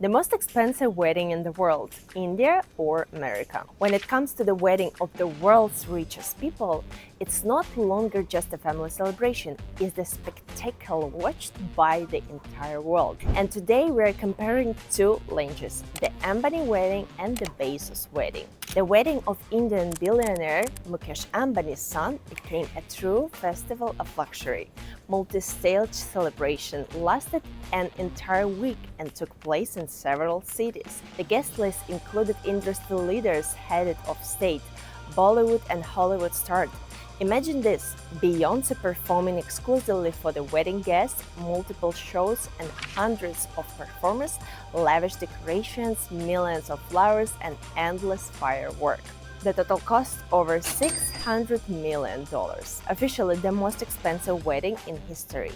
The most expensive wedding in the world, India or America? When it comes to the wedding of the world's richest people, it's not longer just a family celebration, it's the spectacle watched by the entire world. And today we are comparing two lineages, the Ambani wedding and the Bezos wedding. The wedding of Indian billionaire Mukesh Ambani's son became a true festival of luxury. Multi-stage celebration lasted an entire week and took place in several cities. The guest list included industry leaders, head of state, Bollywood and Hollywood stars. Imagine this, Beyoncé performing exclusively for the wedding guests, multiple shows and hundreds of performers, lavish decorations, millions of flowers and endless fireworks. The total cost over $600 million. Officially the most expensive wedding in history.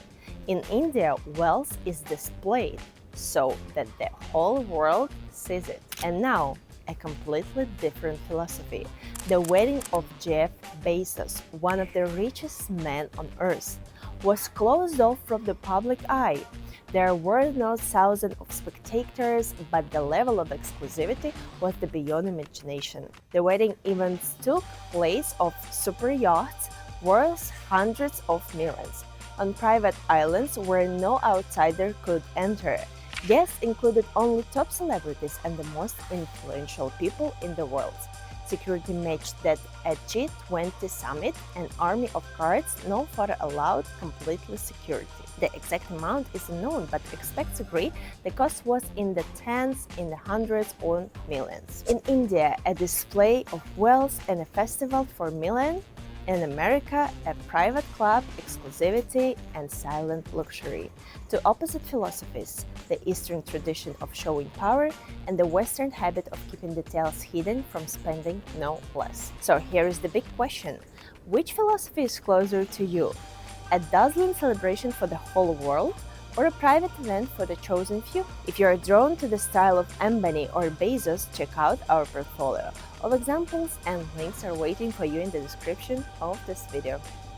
In India, wealth is displayed so that the whole world sees it. And now, a completely different philosophy. The wedding of Jeff Bezos, one of the richest men on earth, was closed off from the public eye. There were no thousands of spectators, but the level of exclusivity was beyond imagination. The wedding events took place on super yachts worth hundreds of millions, on private islands where no outsider could enter. Guests included only top celebrities and the most influential people in the world. Security matched that at G20 summit, an army of guards, no photo allowed, completely security. The exact amount is unknown, but experts agree the cost was in the tens, in the hundreds, or millions. In India, a display of wealth and a festival for millions. In America, a private club, exclusivity, and silent luxury. Two opposite philosophies, the Eastern tradition of showing power and the Western habit of keeping details hidden from spending no less. So here is the big question. Which philosophy is closer to you? A dazzling celebration for the whole world? Or a private event for the chosen few? If you are drawn to the style of Ambani or Bezos, check out our portfolio. All examples and links are waiting for you in the description of this video.